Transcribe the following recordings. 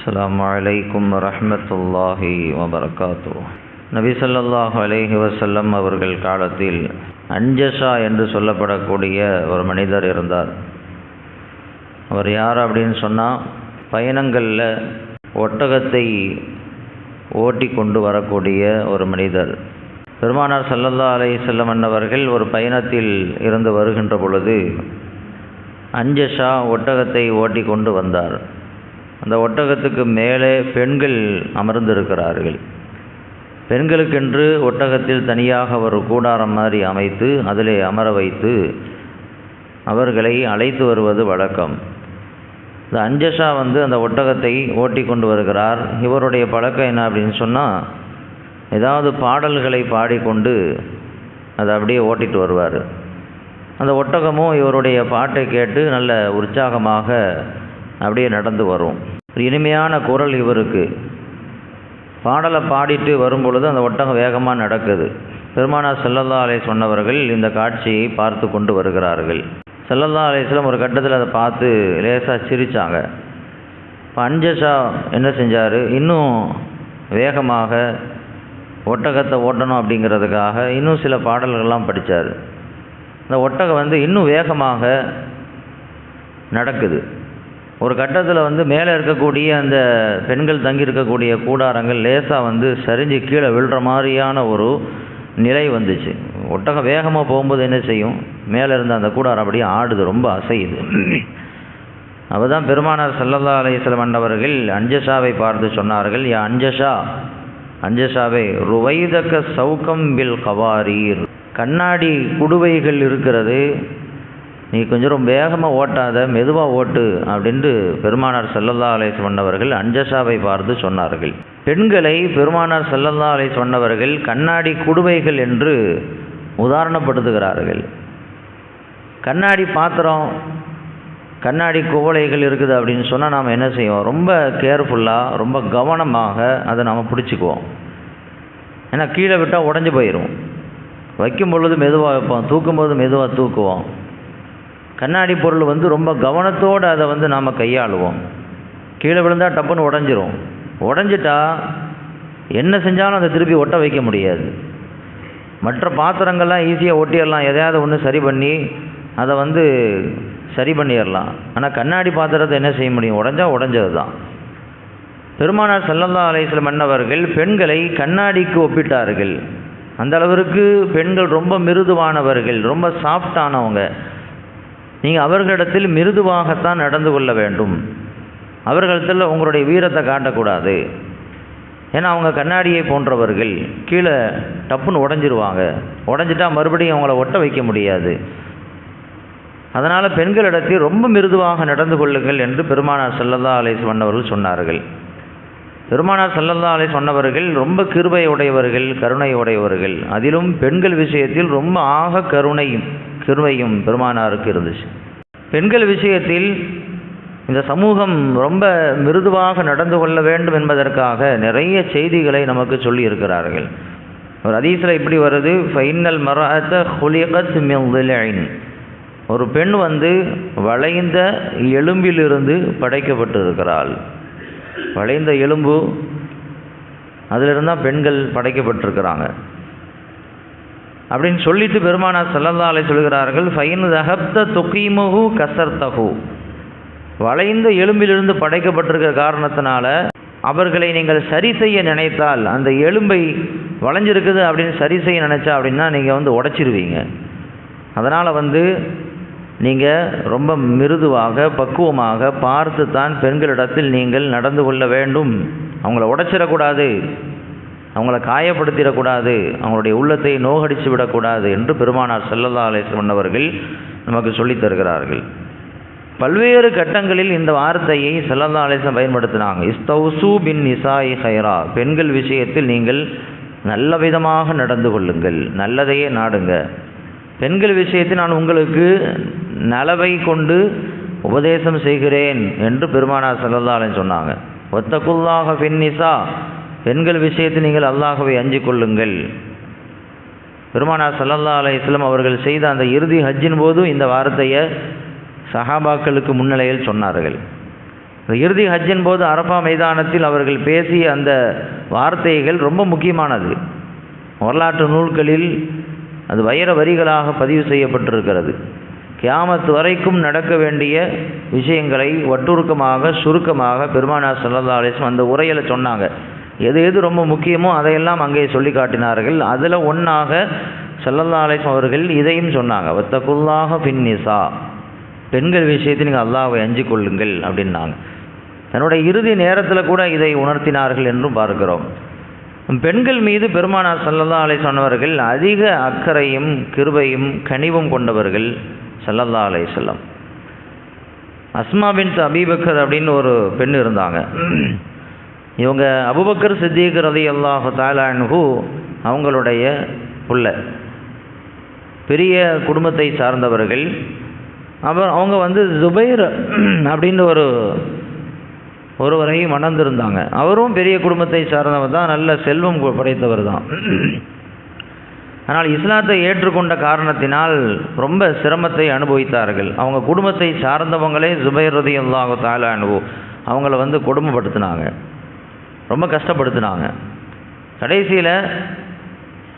அஸ்ஸலாமு அலைக்கும் வரஹ்மத்துல்லாஹி வபரகாத்துஹு. நபி ஸல்லல்லாஹு அலைஹி வஸல்லம் அவர்கள் காலத்தில் அஞ்சஷா என்று சொல்லப்படக்கூடிய ஒரு மனிதர் இருந்தார். அவர் யார் அப்படின்னு சொன்னால், பயணங்களில் ஒட்டகத்தை ஓட்டி கொண்டு வரக்கூடிய ஒரு மனிதர். பெருமானார் ஸல்லல்லாஹு அலைஹி வஸல்லம் அன்னவர்கள் ஒரு பயணத்தில் இருந்து வருகின்ற பொழுது அஞ்சஷா ஒட்டகத்தை ஓட்டி கொண்டு வந்தார். அந்த ஒட்டகத்துக்கு மேலே பெண்கள் அமர்ந்திருக்கிறார்கள். பெண்களுக்கென்று ஒட்டகத்தில் தனியாக ஒரு கூடாரம் மாதிரி அமைத்து அதிலே அமர வைத்து அவர்களை அழைத்து வருவது வழக்கம். இந்த அஞ்சஷா அந்த ஒட்டகத்தை ஓட்டி கொண்டு வருகிறார். இவருடைய பழக்கம் என்ன அப்படின்னு சொன்னால், ஏதாவது பாடல்களை பாடிக்கொண்டு அதை அப்படியே ஓட்டிட்டு வருவார். அந்த ஒட்டகமும் இவருடைய பாட்டை கேட்டு நல்ல உற்சாகமாக அப்படியே நடந்து வரும். இனிமையான குரல் இவருக்கு. பாடலை பாடிட்டு வரும் பொழுது அந்த ஒட்டகம் வேகமாக நடக்குது. பெருமானார் ஸல்லல்லாஹு அலைஹி வஸல்லம் சொன்னவர்கள் இந்த காட்சியை பார்த்து கொண்டு வருகிறார்கள். ஸல்லல்லாஹு அலைஹி வஸல்லம் ஒரு கட்டத்தில் அதை பார்த்து லேசாக சிரித்தாங்க. இப்போ அஞ்சஷா என்ன செஞ்சார், இன்னும் வேகமாக ஒட்டகத்தை ஓட்டணும் அப்படிங்கிறதுக்காக இன்னும் சில பாடல்கள்லாம் படித்தார். அந்த ஒட்டகம் இன்னும் வேகமாக நடக்குது. ஒரு கட்டத்தில் மேலே இருக்கக்கூடிய அந்த பெண்கள் தங்கியிருக்கக்கூடிய கூடாரங்கள் லேசாக சரிஞ்சு கீழே விழுற மாதிரியான ஒரு நிலை வந்துச்சு. ஒட்டகம் வேகமாக போகும்போது என்ன செய்யும், மேலே இருந்த அந்த கூடாரம் அப்படியே ஆடுது, ரொம்ப அசையுது. அப்போ தான் பெருமானார் ஸல்லல்லாஹு அலைஹி வஸல்லம் அன்னவர்கள் அஞ்சஷாவை பார்த்து சொன்னார்கள், யா அஞ்சஷா, அஞ்சஷாவே, ருவைதக சௌகம் பில் கவாரீர், கண்ணாடி குடுவைகள் இருக்கிறது, நீ கொஞ்சம் ரொம்ப வேகமாக ஓட்டாத, மெதுவாக ஓட்டு அப்படின்ட்டு பெருமானார் ஸல்லல்லாஹு அலைஹி வஸல்லம் அன்னவர்கள் அஞ்சஷாவை பார்த்து சொன்னார்கள். பெண்களை பெருமானார் ஸல்லல்லாஹு அலைஹி வஸல்லம் அன்னவர்கள் கண்ணாடி குடுவைகள் என்று உதாரணப்படுத்துகிறார்கள். கண்ணாடி பாத்திரம், கண்ணாடி குவளைகள் இருக்குது அப்படின்னு சொன்னால் நாம் என்ன செய்வோம், ரொம்ப கேர்ஃபுல்லாக ரொம்ப கவனமாக அதை நாம் பிடிச்சிக்குவோம். ஏன்னா கீழே விட்டால் உடஞ்சி போயிடும். வைக்கும் பொழுது மெதுவாக வைப்போம், தூக்கும்போது மெதுவாக தூக்குவோம். கண்ணாடி பொருள் ரொம்ப கவனத்தோடு அதை நாம் கையாளுவோம். கீழே விழுந்தால் டப்புன்னு உடஞ்சிரும். உடஞ்சிட்டா என்ன செஞ்சாலும் அதை திருப்பி ஒட்ட வைக்க முடியாது. மற்ற பாத்திரங்கள்லாம் ஈஸியாக ஒட்டிடலாம், எதையாவது ஒன்று சரி பண்ணி அதை சரி பண்ணிடலாம். ஆனால் கண்ணாடி பாத்திரத்தை என்ன செய்ய முடியும், உடஞ்சா உடஞ்சது தான். பெருமானார் ஸல்லல்லாஹு அலைஹி வஸல்லம் அன்னவர்கள் பெண்களை கண்ணாடிக்கு ஒப்பிட்டார்கள். அந்த அளவிற்கு பெண்கள் ரொம்ப மிருதுவானவர்கள், ரொம்ப சாஃப்டானவங்க. நீங்கள் அவர்களிடத்தில் மிருதுவாகத்தான் நடந்து கொள்ள வேண்டும். அவர்களிடத்தில் உங்களுடைய வீரத்தை காட்டக்கூடாது. ஏன்னா அவங்க கண்ணாடியை போன்றவர்கள், கீழே டப்புன்னு உடஞ்சிருவாங்க. உடஞ்சிட்டா மறுபடியும் அவங்கள ஒட்ட வைக்க முடியாது. அதனால் பெண்களிடத்தில் ரொம்ப மிருதுவாக நடந்து கொள்ளுங்கள் என்று பெருமானார் ஸல்லல்லாஹு அலைஹி வஸல்லம் அவர்கள் சொன்னார்கள். பெருமானார் ஸல்லல்லாஹு அலைஹி வஸல்லம் அவர்கள் ரொம்ப கிருபை உடையவர்கள், கருணை உடையவர்கள். அதிலும் பெண்கள் விஷயத்தில் ரொம்ப ஆக கிருபையும் பெருமானாருக்கு இருந்துச்சு. பெண்கள் விஷயத்தில் இந்த சமூகம் ரொம்ப மிருதுவாக நடந்து கொள்ள வேண்டும் என்பதற்காக நிறைய செய்திகளை நமக்கு சொல்லி இருக்கிறார்கள். ஒரு ஹதீஸில் இப்படி வருது, ஃபைனல் மர்அத ஹுலிகத் மின் தில்இன், ஒரு பெண் வளைந்த எலும்பிலிருந்து படைக்கப்பட்டு இருக்கிறாள். வளைந்த எலும்பு, அதிலிருந்து தான் பெண்கள் படைக்கப்பட்டிருக்கிறாங்க அப்படின்னு சொல்லிட்டு பெருமானார் ஸல்லல்லாஹு அலைஹி சொல்கிறார்கள், ஃபைன் தஹப்த துகீமுஹு கஸர்தஹு, வளைந்த எலும்பிலிருந்து படைக்கப்பட்டிருக்கிற காரணத்தினால அவர்களை நீங்கள் சரி செய்ய நினைத்தால், அந்த எலும்பை வளைஞ்சிருக்குது அப்படின்னு சரி செய்ய நினைச்சா அப்படின்னா நீங்கள் உடைச்சிருவீங்க. அதனால் நீங்கள் ரொம்ப மிருதுவாக பக்குவமாக பார்த்து தான் பெண்களிடத்தில் நீங்கள் நடந்து கொள்ள வேண்டும். அவங்கள உடைச்சிடக்கூடாது, அவங்கள காயப்படுத்திடக்கூடாது, அவங்களுடைய உள்ளத்தை நோகடித்து விடக்கூடாது என்று பெருமானார் ஸல்லல்லாஹு அலைஹி வஸல்லம் அவர்கள் நமக்கு சொல்லித் தருகிறார்கள். பல்வேறு கட்டங்களில் இந்த வார்த்தையை ஸல்லல்லாஹு அலைஹி வஸல்லம் பயன்படுத்தினாங்க. இஸ்தௌசு பின் நிசாஇ ஹைரா, பெண்கள் விஷயத்தில் நீங்கள் நல்ல விதமாக நடந்து கொள்ளுங்கள், நல்லதையே நாடுங்க. பெண்கள் விஷயத்தில் நான் உங்களுக்கு நலவை கொண்டு உபதேசம் செய்கிறேன் என்று பெருமானார் ஸல்லல்லாஹு அலைஹி சொன்னாங்க. வத்தகுல்லாஹ ஃபின் நிசா, பெண்கள் விஷயத்தில் நீங்கள் அல்லாஹ்வை அஞ்சிக் கொள்ளுங்கள். பெருமானார் ஸல்லல்லாஹு அலைஹி வஸல்லம் அவர்கள் செய்த அந்த இறுதி ஹஜ்ஜின் போது இந்த வார்த்தையை சஹாபாக்களுக்கு முன்னிலையில் சொன்னார்கள். இறுதி ஹஜ்ஜின் போது அரஃபா மைதானத்தில் அவர்கள் பேசிய அந்த வார்த்தைகள் ரொம்ப முக்கியமானது. வரலாற்று நூல்களில் அது வைர வரிகளாக பதிவு செய்யப்பட்டிருக்கிறது. கியாமத் வரைக்கும் நடக்க வேண்டிய விஷயங்களை வட்டுருக்கமாக சுருக்கமாக பெருமானார் ஸல்லல்லாஹு அலைஹி வஸல்லம் அந்த உரையில சொன்னாங்க. எது எது ரொம்ப முக்கியமோ அதையெல்லாம் அங்கே சொல்லி காட்டினார்கள். அதில் ஒன்றாக ஸல்லல்லாஹு அலைஹி வஸல்லம் அவர்கள் இதையும் சொன்னாங்க, வத்தகுல்லாஹ ஃபின் நிசா, பெண்கள் விஷயத்தில் நீங்கள் அல்லாஹ்வை அஞ்சிக் கொள்ளுங்கள் அப்படின்னாங்க. தன்னுடைய இறுதி நேரத்தில் கூட இதை உணர்த்தினார்கள் என்றும் பார்க்கிறோம். பெண்கள் மீது பெருமானார் ஸல்லல்லாஹு அலைஹி வஸல்லம் அவர்கள் அதிக அக்கறையும் கிருபையும் கனிவும் கொண்டவர்கள் ஸல்லல்லாஹு அலைஹி வஸல்லம். அஸ்மா பின்த் அபீபக்கர் அப்படின்னு ஒரு பெண் இருந்தாங்க. இவங்க அபூபக்கர் சித்திக் ரலியல்லாஹு தஆலா அன்ஹு அவங்களுடைய புள்ள, பெரிய குடும்பத்தை சார்ந்தவர்கள். அவங்க வந்து ஜுபைர் அப்படின்னு ஒருவரை மணந்திருந்தாங்க. அவரும் பெரிய குடும்பத்தை சார்ந்தவர் தான், நல்ல செல்வம் படைத்தவர் தான். ஆனால் இஸ்லாத்தை ஏற்றுக்கொண்ட காரணத்தினால் ரொம்ப சிரமத்தை அனுபவித்தார்கள். அவங்க குடும்பத்தை சார்ந்தவங்களே ஜுபைர் ரலியல்லாஹு தஆலா அன்ஹு அவங்கள வந்து கொடுமைப்படுத்தினாங்க, ரொம்ப கஷ்டப்படுத்தினாங்க. கடைசியில்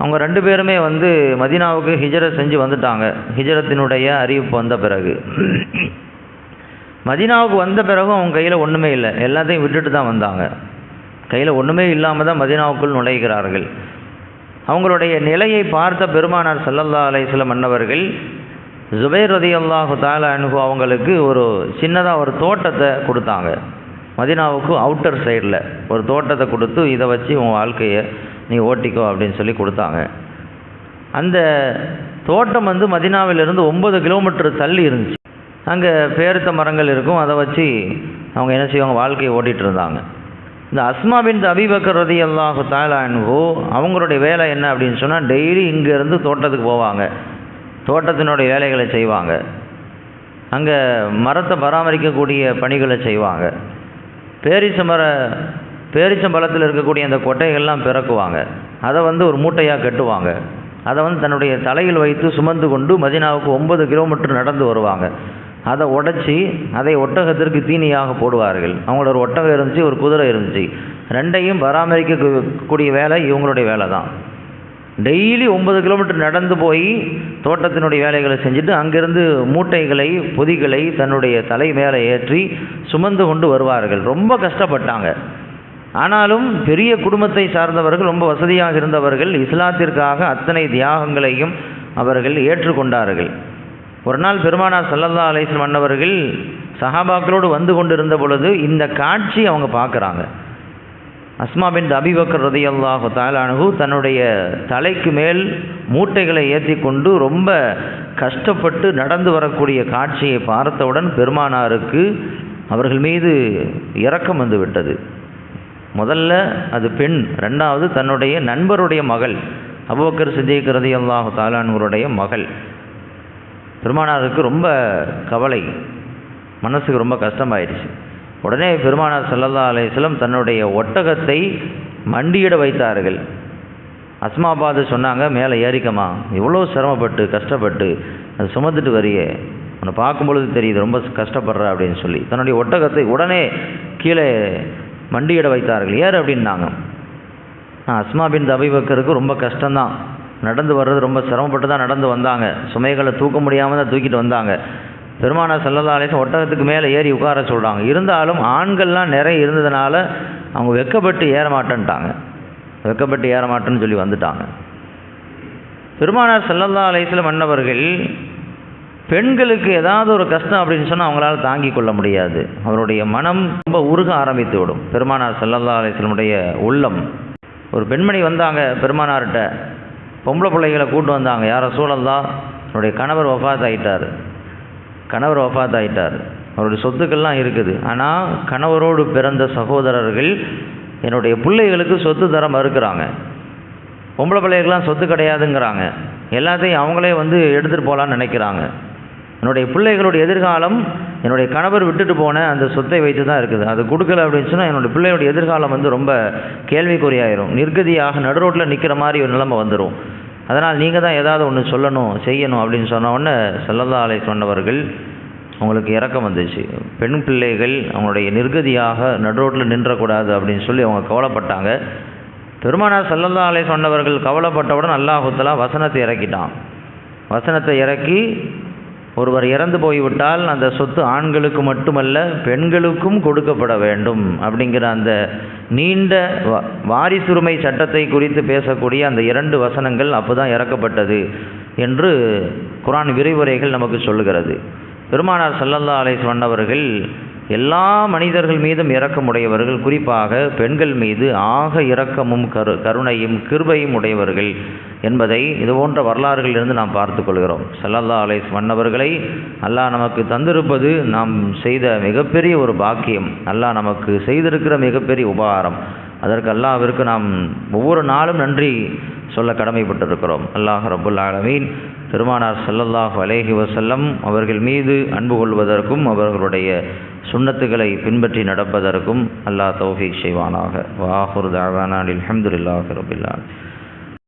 அவங்க 2 பேருமே வந்து மதீனாவுக்கு ஹிஜ்ரத் செஞ்சு வந்துட்டாங்க. ஹிஜ்ரத்தினுடைய அறிவிப்பு வந்த பிறகு, மதீனாவுக்கு வந்த பிறகும் அவங்க கையில் ஒன்றுமே இல்லை, எல்லாத்தையும் விட்டுட்டு தான் வந்தாங்க. கையில் ஒன்றுமே இல்லாமல் தான் மதீனாவுக்குள் நுழைகிறார்கள். அவங்களுடைய நிலையை பார்த்த பெருமானார் ஸல்லல்லாஹு அலைஹி வஸல்லம் அன்னவர்கள் ஜுபைர் ரலியல்லாஹு தஆலா அன்ஹு அவங்களுக்கு ஒரு சின்னதாக ஒரு தோட்டத்தை கொடுத்தாங்க. மதீனாவுக்கு அவுட்டர் சைடில் ஒரு தோட்டத்தை கொடுத்து, இதை வச்சு உன் வாழ்க்கையை நீ ஓட்டிக்கோ அப்படின்னு சொல்லி கொடுத்தாங்க. அந்த தோட்டம் வந்து மதீனாவிலிருந்து 9 கிலோமீட்டர் தள்ளி இருந்துச்சு. அங்கே பேரித்த மரங்கள் இருக்கும், அதை வச்சு அவங்க என்ன செய்வாங்க, வாழ்க்கையை ஓட்டிகிட்டு இருந்தாங்க. இந்த அஸ்மா பின்த் அபீபக்கர் ரலியல்லாஹு தஆலா அன்ஹு அவங்களுடைய வேலை என்ன அப்படின்னு சொன்னால், டெய்லி இங்கேருந்து தோட்டத்துக்கு போவாங்க, தோட்டத்தினுடைய வேலைகளை செய்வாங்க, அங்கே மரத்தை பராமரிக்கக்கூடிய பணிகளை செய்வாங்க, பேரிச்சம்பழத்தில் இருக்கக்கூடிய அந்த கொட்டைகள்லாம் பிறக்குவாங்க, அதை வந்து ஒரு மூட்டையாக கட்டுவாங்க, அதை வந்து தன்னுடைய தலையில் வைத்து சுமந்து கொண்டு மதீனாவுக்கு 9 கிலோமீட்டர் நடந்து வருவாங்க. அதை உடைச்சி அதை ஒட்டகத்திற்கு தீனியாக போடுவார்கள். அவங்களோட ஒரு ஒட்டகம் இருந்துச்சு, ஒரு குதிரை இருந்துச்சு, ரெண்டையும் பராமரிக்கக்கூடிய வேலை இவங்களுடைய வேலை தான். டெய்லி 9 கிலோமீட்டர் நடந்து போய் தோட்டத்தினுடைய வேலைகளை செஞ்சுட்டு அங்கிருந்து மூட்டைகளை பொதிகளை தன்னுடைய தலை மேலே ஏற்றி சுமந்து கொண்டு வருவார்கள். ரொம்ப கஷ்டப்பட்டாங்க. ஆனாலும் பெரிய குடும்பத்தை சார்ந்தவர்கள், ரொம்ப வசதியாக இருந்தவர்கள், இஸ்லாத்திற்காக அத்தனை தியாகங்களையும் அவர்கள் ஏற்றுக்கொண்டார்கள். ஒரு நாள் பெருமானார் ஸல்லல்லாஹு அலைஹி வஸல்லம் அன்னவர்கள் சஹாபாக்களோடு வந்து கொண்டிருந்த பொழுது இந்த காட்சி அவங்க பார்க்குறாங்க. அஸ்மா பின்த் அபீபக்கர் ரலியல்லாஹு தஆலா அன்ஹு தன்னுடைய தலைக்கு மேல் மூட்டைகளை ஏற்றி கொண்டு ரொம்ப கஷ்டப்பட்டு நடந்து வரக்கூடிய காட்சியை பார்த்தவுடன் பெருமானாருக்கு அவர்கள் மீது இரக்கம் வந்து விட்டது. முதல்ல அது பெண், ரெண்டாவது தன்னுடைய நண்பருடைய மகள், அபூபக்கர் சித்திக் ரலியல்லாஹு தஆலா அன்ஹுடைய மகள். பெருமானாருக்கு ரொம்ப கவலை, மனசுக்கு ரொம்ப கஷ்டமாயிடுச்சு. உடனே பெருமானார் ஸல்லல்லாஹு அலைஹி வஸல்லம் தன்னுடைய ஒட்டகத்தை மண்டியிட வைத்தார்கள். அஸ்மா பார்த்து சொன்னாங்க, மேலே ஏறிக்கமா, இவ்வளோ சிரமப்பட்டு கஷ்டப்பட்டு அது சுமந்துட்டு வரியே, உன்னை பார்க்கும்பொழுது தெரியுது ரொம்ப கஷ்டப்படுற அப்படின்னு சொல்லி தன்னுடைய ஒட்டகத்தை உடனே கீழே மண்டியிட வைத்தார்கள். ஏறு அப்படின்னாங்க. அஸ்மா பின்த் அபீபக்கருக்கு ரொம்ப கஷ்டம்தான், நடந்து வர்றது ரொம்ப சிரமப்பட்டு தான் நடந்து வந்தாங்க, சுமைகளை தூக்க முடியாமல் தான் தூக்கிட்டு வந்தாங்க. பெருமானார் ஸல்லல்லாஹு அலைஹி வஸல்லம் ஒட்டகத்துக்கு மேலே ஏறி உட்கார சொல்கிறாங்க. இருந்தாலும் ஆண்கள்லாம் நிறைய இருந்ததுனால அவங்க வெக்கப்பட்டு ஏற மாட்டேன்னு சொல்லி வந்துட்டாங்க. பெருமானார் ஸல்லல்லாஹு அலைஹி வஸல்லம் அன்னவர்கள் பெண்களுக்கு ஏதாவது ஒரு கஷ்டம் அப்படின்னு சொன்னால் அவங்களால தாங்கிக் கொள்ள முடியாது. அவருடைய மனம் ரொம்ப உருக ஆரம்பித்து விடும். பெருமானார் ஸல்லல்லாஹு அலைஹி வஸல்லமுடைய உள்ளம். ஒரு பெண்மணி வந்தாங்க பெருமானார்கிட்ட, பொம்பளை பிள்ளைகளை கூட்டு வந்தாங்க. யார் ரசூலல்லாஹ், என்னுடைய கணவர் வஃபாத் ஆயிட்டார், அவருடைய சொத்துக்கள்லாம் இருக்குது, ஆனால் கணவரோடு பிறந்த சகோதரர்கள் என்னுடைய பிள்ளைகளுக்கு சொத்து தர மறுக்கிறாங்க. பொம்பளை பிள்ளைகளுக்கெல்லாம் சொத்து கிடையாதுங்கிறாங்க, எல்லாத்தையும் அவங்களே வந்து எடுத்துகிட்டு போகலான்னு நினைக்கிறாங்க. என்னுடைய பிள்ளைகளுடைய எதிர்காலம் என்னுடைய கணவர் விட்டுட்டு போன அந்த சொத்தை வைத்து தான் இருக்குது. அது கொடுக்கல அப்படின்னு சொன்னால் என்னுடைய பிள்ளைகளுடைய எதிர்காலம் வந்து ரொம்ப கேள்விக்குறியாயிரும், நிர்கதியாக நடுரோட்டில் நிற்கிற மாதிரி ஒரு நிலைமை வந்துடும். அதனால் நீங்கள் தான் ஏதாவது ஒன்று சொல்லணும் செய்யணும் அப்படின்னு சொன்ன உடனே ஸல்லல்லாஹு அலைஹி வஸல்லம் அவர்கள் அவங்களுக்கு இரக்கம் வந்துச்சு. பெண் பிள்ளைகள் அவங்களுடைய நிர்கதியாக நடுரோட்டில் நின்றக்கூடாது அப்படின்னு சொல்லி அவங்க கவலைப்பட்டாங்க. பெருமானார் ஸல்லல்லாஹு அலைஹி சொன்னவர்கள் கவலைப்பட்டவுடன் அல்லாஹ் தஆலா வசனத்தை இறக்கிட்டான். வசனத்தை இறக்கி, ஒருவர் இறந்து போய்விட்டால் அந்த சொத்து ஆண்களுக்கு மட்டுமல்ல பெண்களுக்கும் கொடுக்கப்பட வேண்டும் அப்படிங்கிற அந்த நீண்ட வாரிசுரிமை சட்டத்தை குறித்து பேசக்கூடிய அந்த 2 வசனங்கள் அப்போ தான் இறக்கப்பட்டது என்று குர்ஆன் விரிவுரைகள் நமக்கு சொல்லுகிறது. பெருமானார் ஸல்லல்லாஹு அலைஹி வஸல்லம் எல்லா மனிதர்கள் மீதும் இரக்கமுடையவர்கள், குறிப்பாக பெண்கள் மீது ஆக இரக்கமும் கருணையும் கிருபையும் உடையவர்கள் என்பதை இது போன்ற வரலாறுகளிலிருந்து நாம் பார்த்து கொள்கிறோம். ஸல்லல்லாஹு அலைஹி வஸல்லம் அல்லாஹ் நமக்கு தந்திருப்பது நாம் செய்த மிகப்பெரிய ஒரு பாக்கியம், அல்லாஹ் நமக்கு செய்திருக்கிற மிகப்பெரிய உபகாரம். அதற்கு அல்லாஹ்விற்கு நாம் ஒவ்வொரு நாளும் நன்றி சொல்ல கடமைப்பட்டிருக்கிறோம். அல்லாஹ் ரப்புல் ஆலமீன் பெருமானார் ஸல்லல்லாஹு அலைஹி வஸல்லம் அவர்கள் மீது அன்பு கொள்வதற்கும் அவர்களுடைய சுன்னத்துகளை பின்பற்றி நடப்பதற்கும் அல்லாஹ் தௌஃபீக் செய்வானாக. வ ஆகிரு தஅவானா அல்ஹம்துலில்லாஹி ரப்பில் ஆலமீன்.